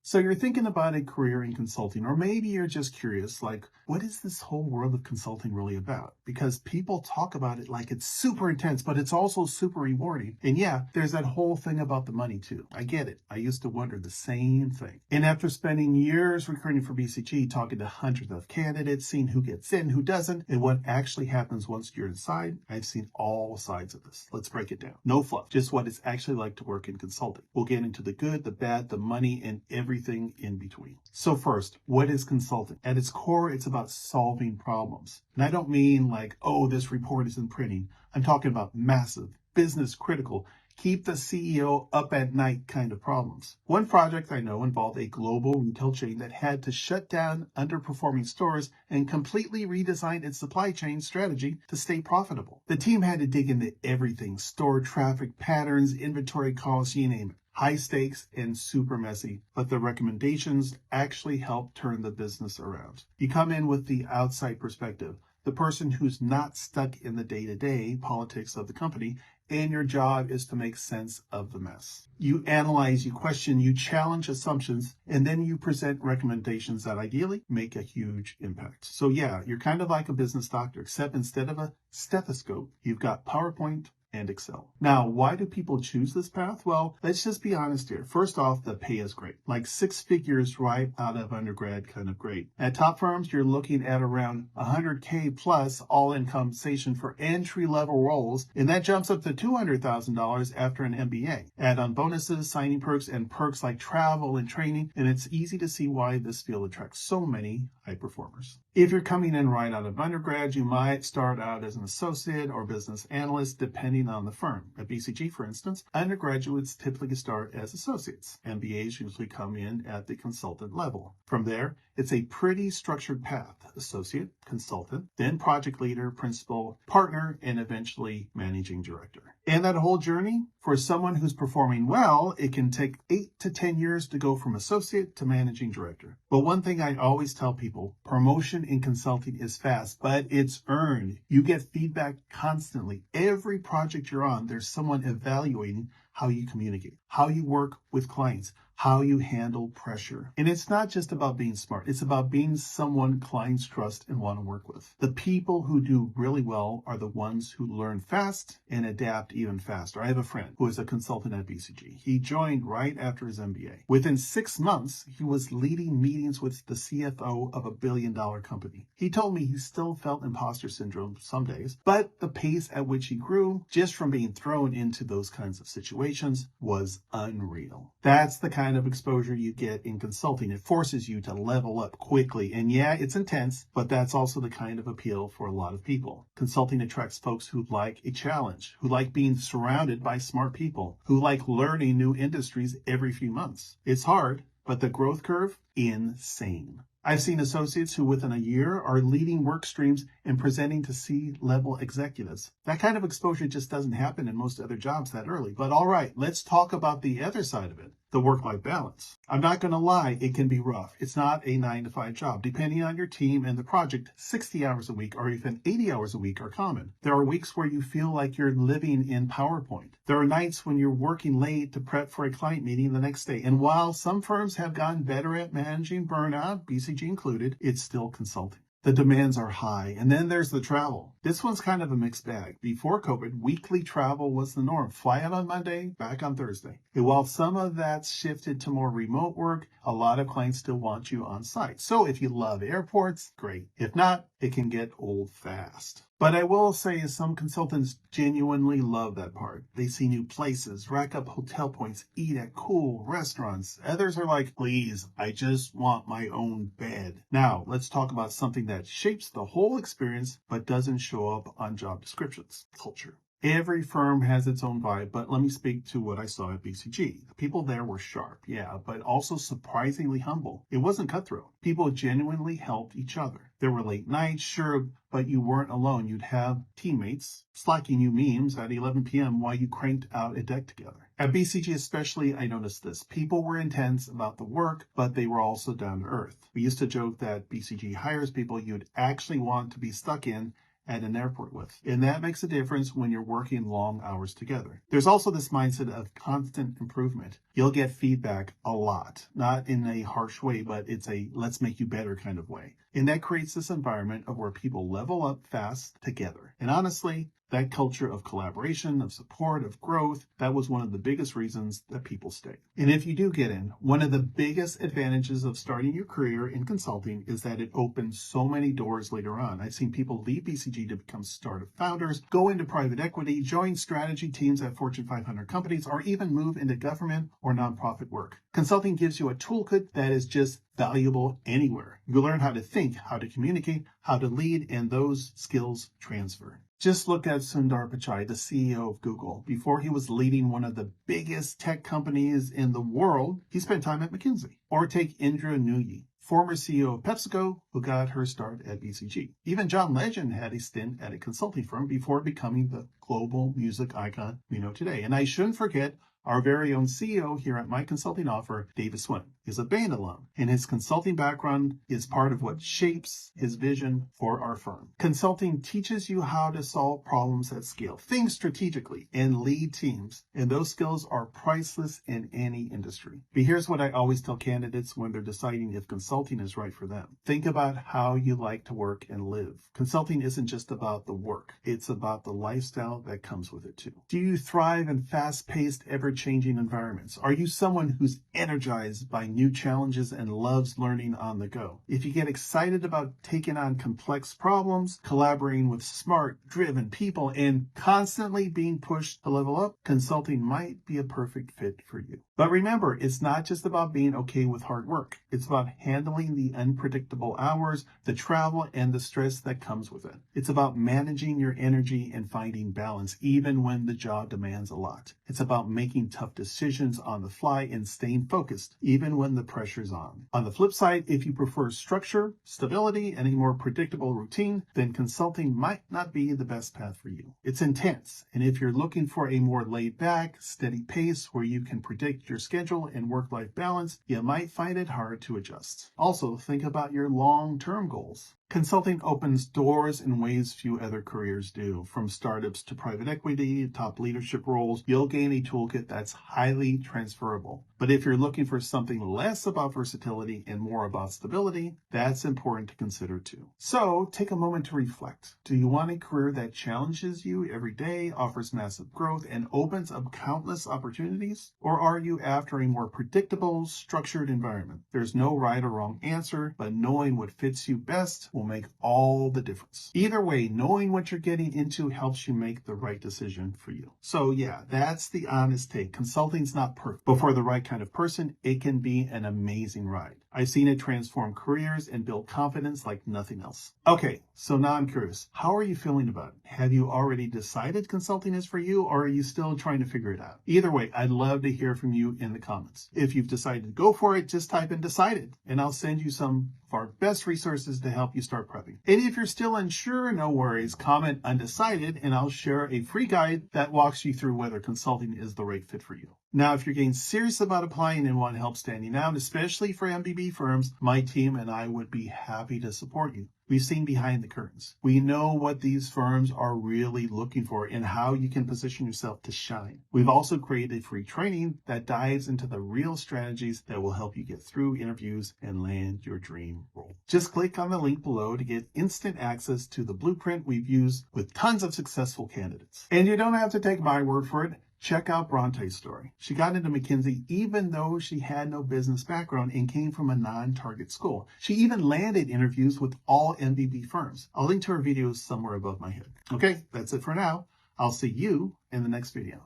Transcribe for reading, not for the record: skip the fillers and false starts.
So you're thinking about a career in consulting, or maybe you're just curious, like, what is this whole world of consulting really about? Because people talk about it like it's super intense, but it's also super rewarding. And yeah, there's that whole thing about the money too. I get it. I used to wonder the same thing. And after spending years recruiting for BCG, talking to hundreds of candidates, seeing who gets in, who doesn't, and what actually happens once you're inside, I've seen all sides of this. Let's break it down. No fluff, just what it's actually like to work in consulting. We'll get into the good, the bad, the money, and everything in between. So first, what is consulting? At its core, it's about solving problems. And I don't mean like, oh, this report isn't printing. I'm talking about massive, business critical, keep the CEO up at night kind of problems. One project I know involved a global retail chain that had to shut down underperforming stores and completely redesign its supply chain strategy to stay profitable. The team had to dig into everything: store traffic patterns, inventory costs, you name it. High stakes and super messy, but the recommendations actually help turn the business around. You come in with the outside perspective, the person who's not stuck in the day-to-day politics of the company, and your job is to make sense of the mess. You analyze, you question, you challenge assumptions, and then you present recommendations that ideally make a huge impact. So yeah, you're kind of like a business doctor, except instead of a stethoscope, you've got PowerPoint and Excel. Now, why do people choose this path? Well, let's just be honest here. First off, the pay is great. Like 6 figures right out of undergrad kind of great. At top firms, you're looking at around 100K plus all-in compensation for entry-level roles, and that jumps up to $200,000 after an MBA. Add on bonuses, signing perks, and perks like travel and training, and it's easy to see why this field attracts so many high performers. If you're coming in right out of undergrad, you might start out as an associate or business analyst, depending on the firm. At BCG, for instance, undergraduates typically start as associates. MBAs usually come in at the consultant level. From there, it's a pretty structured path: associate, consultant, then project leader, principal, partner, and eventually managing director. And that whole journey, for someone who's performing well, it can take 8 to 10 years to go from associate to managing director. But one thing I always tell people, promotion in consulting is fast, but it's earned. You get feedback constantly. Every project you're on, there's someone evaluating how you communicate, how you work with clients, how you handle pressure. And it's not just about being smart. It's about being someone clients trust and want to work with. The people who do really well are the ones who learn fast and adapt even faster. I have a friend who is a consultant at BCG. He joined right after his MBA. Within 6 months, he was leading meetings with the CFO of a billion-dollar company. He told me he still felt imposter syndrome some days, but the pace at which he grew just from being thrown into those kinds of situations was unreal. That's the kind of exposure you get in consulting. It forces you to level up quickly. And yeah, it's intense, but that's also the kind of appeal for a lot of people. Consulting attracts folks who like a challenge, who like being surrounded by smart people, who like learning new industries every few months. It's hard, but the growth curve, insane. I've seen associates who within a year are leading work streams and presenting to C-level executives. That kind of exposure just doesn't happen in most other jobs that early. But all right, let's talk about the other side of it, the work-life balance. I'm not going to lie, it can be rough. It's not a 9-to-5 job. Depending on your team and the project, 60 hours a week or even 80 hours a week are common. There are weeks where you feel like you're living in PowerPoint. There are nights when you're working late to prep for a client meeting the next day. And while some firms have gotten better at managing burnout, BCG included, it's still consulting. The demands are high. And then there's the travel. This one's kind of a mixed bag. Before COVID, weekly travel was the norm. Fly out on Monday, back on Thursday. And while some of that's shifted to more remote work, a lot of clients still want you on site. So if you love airports, great. If not, it can get old fast. But I will say some consultants genuinely love that part. They see new places, rack up hotel points, eat at cool restaurants. Others are like, please, I just want my own bed. Now, let's talk about something that shapes the whole experience but doesn't show up on job descriptions: culture. Every firm has its own vibe, but let me speak to what I saw at BCG. The people there were sharp, yeah, but also surprisingly humble. It wasn't cutthroat. People genuinely helped each other. There were late nights, sure, but you weren't alone. You'd have teammates slacking you memes at 11 p.m. while you cranked out a deck together. At BCG especially, I noticed this. People were intense about the work, but they were also down to earth. We used to joke that BCG hires people you'd actually want to be stuck in at an airport with. And that makes a difference when you're working long hours together. There's also this mindset of constant improvement. You'll get feedback a lot, not in a harsh way, but it's a let's make you better kind of way. And that creates this environment of where people level up fast together. And honestly, that culture of collaboration, of support, of growth, that was one of the biggest reasons that people stay. And if you do get in, one of the biggest advantages of starting your career in consulting is that it opens so many doors later on. I've seen people leave BCG to become startup founders, go into private equity, join strategy teams at Fortune 500 companies, or even move into government or nonprofit work. Consulting gives you a toolkit that is just valuable anywhere. You learn how to think, how to communicate, how to lead, and those skills transfer. Just look at Sundar Pichai, the CEO of Google. Before he was leading one of the biggest tech companies in the world, he spent time at McKinsey. Or take Indra Nooyi, former CEO of PepsiCo, who got her start at BCG. Even John Legend had a stint at a consulting firm before becoming the global music icon we know today. And I shouldn't forget our very own CEO here at my consulting offer, David Swin, is a Bain alum, and his consulting background is part of what shapes his vision for our firm. Consulting teaches you how to solve problems at scale, think strategically, and lead teams, and those skills are priceless in any industry. But here's what I always tell candidates when they're deciding if consulting is right for them. Think about how you like to work and live. Consulting isn't just about the work, it's about the lifestyle that comes with it too. Do you thrive in fast-paced, ever-changing environments? Are you someone who's energized by new challenges and loves learning on the go? If you get excited about taking on complex problems, collaborating with smart, driven people, and constantly being pushed to level up, consulting might be a perfect fit for you. But remember, it's not just about being okay with hard work. It's about handling the unpredictable hours, the travel, and the stress that comes with it. It's about managing your energy and finding balance, even when the job demands a lot. It's about making tough decisions on the fly and staying focused, even when the pressure's on. On the flip side, if you prefer structure, stability, and a more predictable routine, then consulting might not be the best path for you. It's intense, and if you're looking for a more laid-back, steady pace where you can predict your schedule and work-life balance, you might find it hard to adjust. Also, think about your long-term goals. Consulting opens doors in ways few other careers do. From startups to private equity, top leadership roles, you'll gain a toolkit that's highly transferable. But if you're looking for something less about versatility and more about stability, that's important to consider too. So take a moment to reflect. Do you want a career that challenges you every day, offers massive growth, and opens up countless opportunities? Or are you after a more predictable, structured environment? There's no right or wrong answer, but knowing what fits you best will make all the difference. Either way, knowing what you're getting into helps you make the right decision for you. So yeah, that's the honest take. Consulting's not perfect, but for the right kind of person, it can be an amazing ride. I've seen it transform careers and build confidence like nothing else. Okay, so now I'm curious. How are you feeling about it? Have you already decided consulting is for you, or are you still trying to figure it out? Either way, I'd love to hear from you in the comments. If you've decided to go for it, just type in decided, and I'll send you some of our best resources to help you start prepping. And if you're still unsure, no worries, comment undecided, and I'll share a free guide that walks you through whether consulting is the right fit for you. Now, if you're getting serious about applying and want help standing out, especially for MBB firms, my team and I would be happy to support you. We've seen behind the curtains. We know what these firms are really looking for and how you can position yourself to shine. We've also created free training that dives into the real strategies that will help you get through interviews and land your dream role. Just click on the link below to get instant access to the blueprint we've used with tons of successful candidates. And you don't have to take my word for it. Check out Bronte's story. She got into McKinsey even though she had no business background and came from a non-target school. She even landed interviews with all MBB firms. I'll link to her videos somewhere above my head. Okay, that's it for now. I'll see you in the next video.